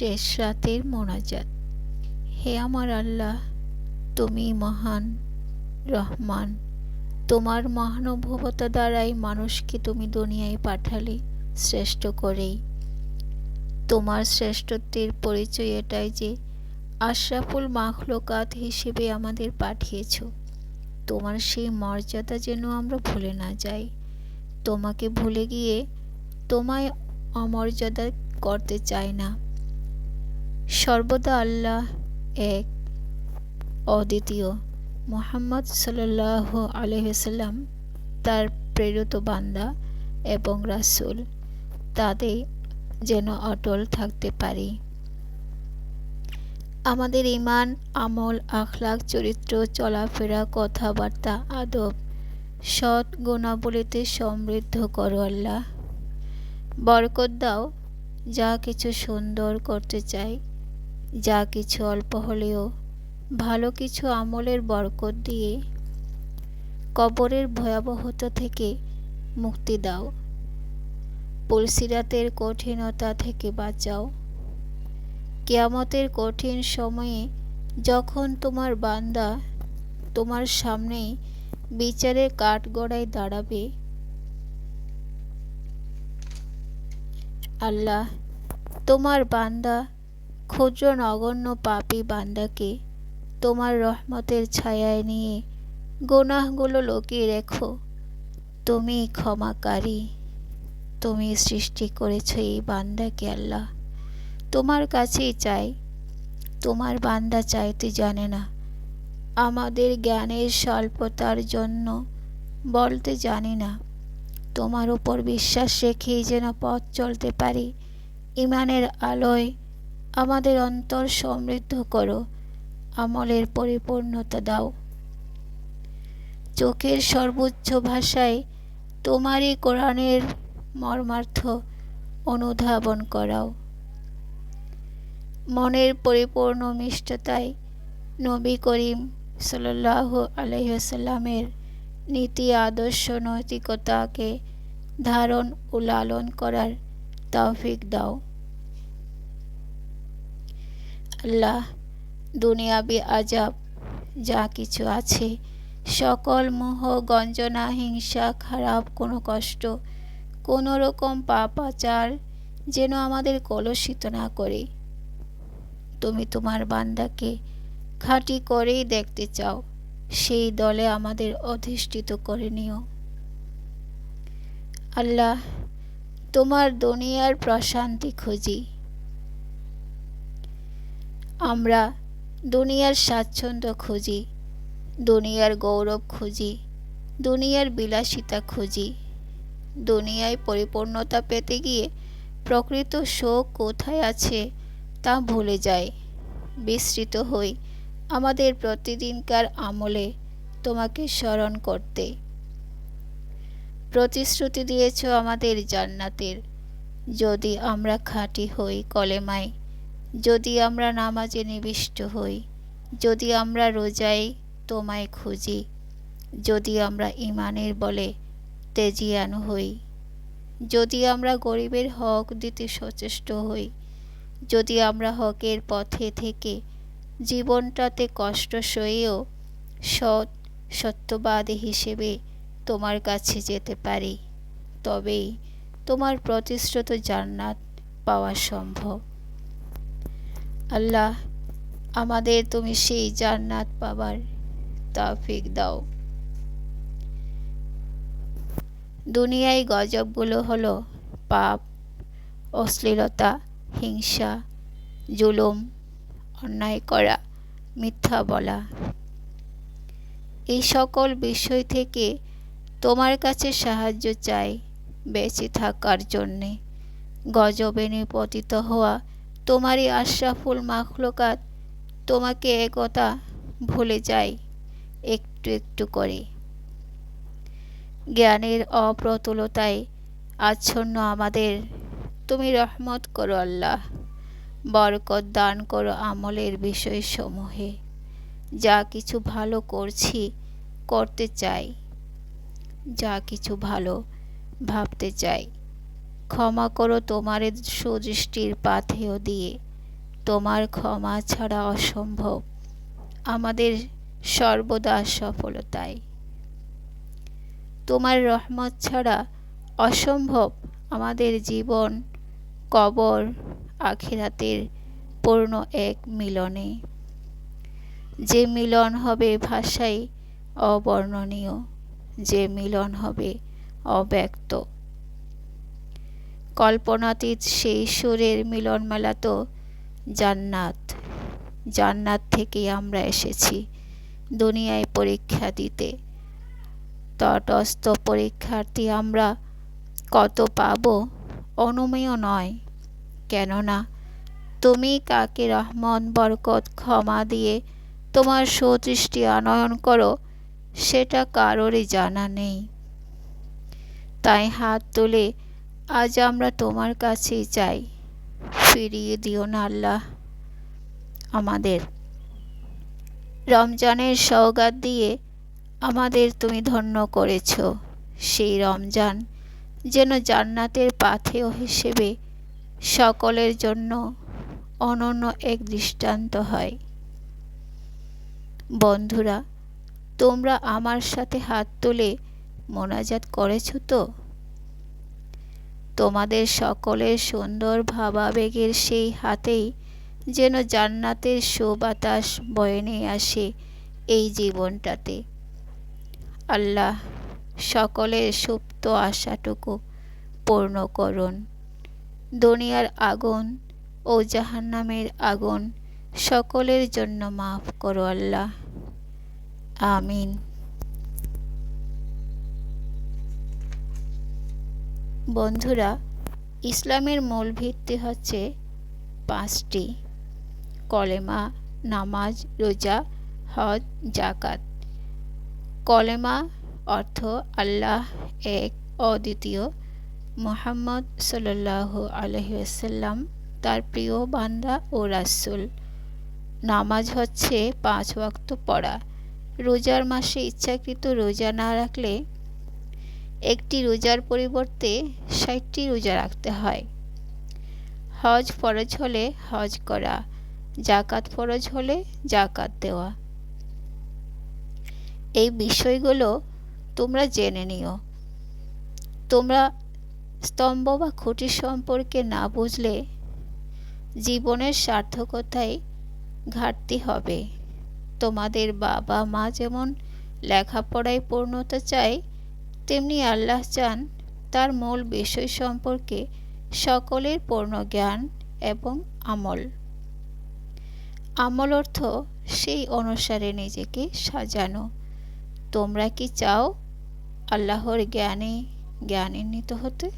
শেষ রাতের মোনাজাত। হে আমার আল্লাহ, তুমি মহান, রহমান। তোমার মহানুভবতা দ্বারাই মানুষকে তুমি দুনিয়ায় পাঠালে শ্রেষ্ঠ করেই। তোমার শ্রেষ্ঠত্বের পরিচয় এটাই যে আশরাফুল মাখলুকাত হিসেবে আমাদের পাঠিয়েছ। তোমার সেই মর্যাদা যেন আমরা ভুলে না যাই। তোমাকে ভুলে গিয়ে তোমায় অমর্যাদা করতে চাই না। সর্বদা আল্লাহ এক, অদ্বিতীয়। মুহাম্মদ সাল্লাল্লাহু আলাইহি ওয়াসাল্লাম তার প্রেরিত বান্দা এবং রাসূল, তাদের যেন অটল থাকতে পারি। আমাদের ঈমান, আমল, আখলাক, চরিত্র, চলাফেরা, কথাবার্তা, আদব সৎ গুণাবলীতে সমৃদ্ধ করো আল্লাহ। বরকত দাও। যা কিছু সুন্দর করতে চাই, যা কিছু অল্প হলেও ভালো কিছু আমলের বরকত দিয়ে কবরের ভয়াবহতা থেকে মুক্তি দাও। পুলসিরাতের কঠিনতা থেকে বাঁচাও। কিয়ামতের কঠিন সময়ে যখন তোমার বান্দা তোমার সামনেই বিচারের কাঠগড়ায় দাঁড়াবে, আল্লাহ, তোমার বান্দা ক্ষুদ্র নগণ্য পাপী বান্দাকে তোমার রহমতের ছায়ায় নিয়ে গুনাহগুলো লুকিয়ে রেখো। তুমি ক্ষমাকারী। তুমি সৃষ্টি করেছ এই বান্দাকে আল্লাহ। তোমার কাছেই চাই। তোমার বান্দা চাইতে জানে না। আমাদের জ্ঞানের স্বল্পতার জন্য বলতে জানি না। তোমার উপর বিশ্বাস রেখেই যেন পথ চলতে পারি। ঈমানের আলোয় আমাদের অন্তর সমৃদ্ধ করো। আমলের পরিপূর্ণতা দাও। চোখের সর্বোচ্চ ভাষায় তোমারই কোরআনের মর্মার্থ অনুধাবন করাও। মনের পরিপূর্ণ মিষ্টতায় নবী করিম সাল্লাল্লাহু আলাইহি ওয়াসাল্লামের নীতি, আদর্শ, নৈতিকতাকে ধারণ ও লালন করার তৌফিক দাও। আল্লাহ, দুনিয়াবি আযাব যা কিছু আছে, সকল মোহ, গঞ্জনা, হিংসা, খারাপ কোনো কষ্ট, কোনো রকম পাপাচার যেন আমাদের কলুষিত না করে। তুমি তোমার বান্দাকে খাঁটি করেই দেখতে চাও, সেই দলে আমাদের অধিষ্ঠিত করে নিও। আল্লাহ, তোমার দুনিয়ার প্রশান্তি খুঁজি। আমরা দুনিয়ার স্বাচ্ছন্দ্য খুঁজি, দুনিয়ার গৌরব খুঁজি, দুনিয়ার বিলাসিতা খুঁজি। দুনিয়ায় পরিপূর্ণতা পেতে গিয়ে প্রকৃত সুখ কোথায় আছে তা ভুলে যাই। বিস্মৃত হই আমাদের প্রতিদিনকার আমলে তোমাকে স্মরণ করতে। প্রতিশ্রুতি দিয়েছ আমাদের জান্নাতের, যদি আমরা খাঁটি হই কলেমায়, যদি আমরা নামাজে নিবিষ্ট হই, যদি আমরা রোজায় তোমায় খুঁজি, যদি আমরা ঈমানের বলে তেজিয়ান হই, যদি আমরা গরিবের হক দিতে সচেষ্ট হই, যদি আমরা হকের পথে থেকে জীবনটাতে কষ্ট সয়েও সৎ সত্যবাদী হিসেবে তোমার কাছে যেতে পারি, তবেই তোমার প্রতিশ্রুত জান্নাত পাওয়া সম্ভব। আল্লাহ, আমাদের তুমি সেই জান্নাত পাবার তৌফিক দাও। দুনিয়ায় গজবগুলো হলো পাপ, অশ্লীলতা, হিংসা, জুলুম, অন্যায় করা, মিথ্যা বলা। এই সকল বিষয় থেকে তোমার কাছে সাহায্য চাই বেঁচে থাকার জন্যে। গজবে নিপতিত হওয়া তোমারই আশরাফুল মাখলুকাত তোমাকে একথা ভুলে যায় একটু একটু করে। জ্ঞানের অপ্রতুলতায় আচ্ছন্ন আমাদের তুমি রহমত করো আল্লাহ। বরকত দান করো আমলের বিষয়সমূহে। যা কিছু ভালো করছি, করতে চাই, যা কিছু ভালো ভাবতে চাই, ক্ষমা করো তোমার সুদৃষ্টির পাথেয় দিয়ে। তোমার ক্ষমা ছাড়া অসম্ভব আমাদের সর্বদা সফলতায়। তোমার রহমত ছাড়া অসম্ভব আমাদের জীবন কবর আখিরাতের পূর্ণ এক মিলনে, যে মিলন হবে ভাষায় অবর্ণনীয়, যে মিলন হবে অব্যক্ত। কল্পনাতীত সেই সুরের মিলন মেলা তো জান্নাত। জান্নাত থেকেই আমরা এসেছি দুনিয়ায় পরীক্ষা দিতে। তটস্থ পরীক্ষার্থী আমরা কত পাব অনুমেয় নয়, কেননা তুমি কাকে রহমত বরকত ক্ষমা দিয়ে তোমার সুদৃষ্টি আনয়ন করো সেটা কারোরই জানা নেই। তাই হাত তুলে আজ আমরা তোমার কাছেই চাই, ফিরিয়ে দিও না আল্লাহ আমাদের। রমজানের সওগাত দিয়ে আমাদের তুমি ধন্য করেছ। সেই রমজান যেন জান্নাতের পাথেয় হিসেবে সকলের জন্য অনন্য এক দৃষ্টান্ত হয়। বন্ধুরা, তোমরা আমার সাথে হাত তুলে মোনাজাত করেছ তো? তোমাদের সকলের সুন্দর ভাবাবেগের সেই হাতেই যেন জান্নাতের সুবাতাস বয়ে নিয়ে আসে এই জীবনটাতে। আল্লাহ সকলের সুপ্ত আশাটুকু পূর্ণ করুন। দুনিয়ার আগুন ও জাহান্নামের আগুন সকলের জন্য মাফ করো আল্লাহ, আমিন। বন্ধুরা, ইসলামের মূল ভিত্তি হচ্ছে 5টি: কলেমা, নামাজ, রোজা, হজ, জাকাত। কলেমা অর্থ আল্লাহ এক, অদ্বিতীয়, মুহাম্মদ সাল্লাল্লাহু আলাইহি ওয়াসাল্লাম তার প্রিয় বান্দা ও রাসূল। নামাজ হচ্ছে 5 ওয়াক্ত পড়া। রোজার মাসে ইচ্ছাকৃত রোজা না রাখলে একটি রোজার পরিবর্তে 60টি রোজা রাখতে হয়। হজ ফরজ হলে হজ করা, জাকাত ফরজ হলে জাকাত দেওয়া। এই বিষয়গুলো তোমরা জেনে নিও। তোমরা স্তম্ভ বা খুঁটি সম্পর্কে না বুঝলে জীবনের সার্থকতায় ঘাটতি হবে। তোমাদের বাবা মা যেমন লেখাপড়ায় পূর্ণতা চায়, তেমনি আল্লাহ চান তার মূল বিষয় সম্পর্কে সকলের পূর্ণ জ্ঞান এবং আমল। আমল অর্থ সেই অনুসারে নিজেকে সাজানো। তোমরা কি চাও আল্লাহর জ্ঞানে জ্ঞানান্বিত হতে?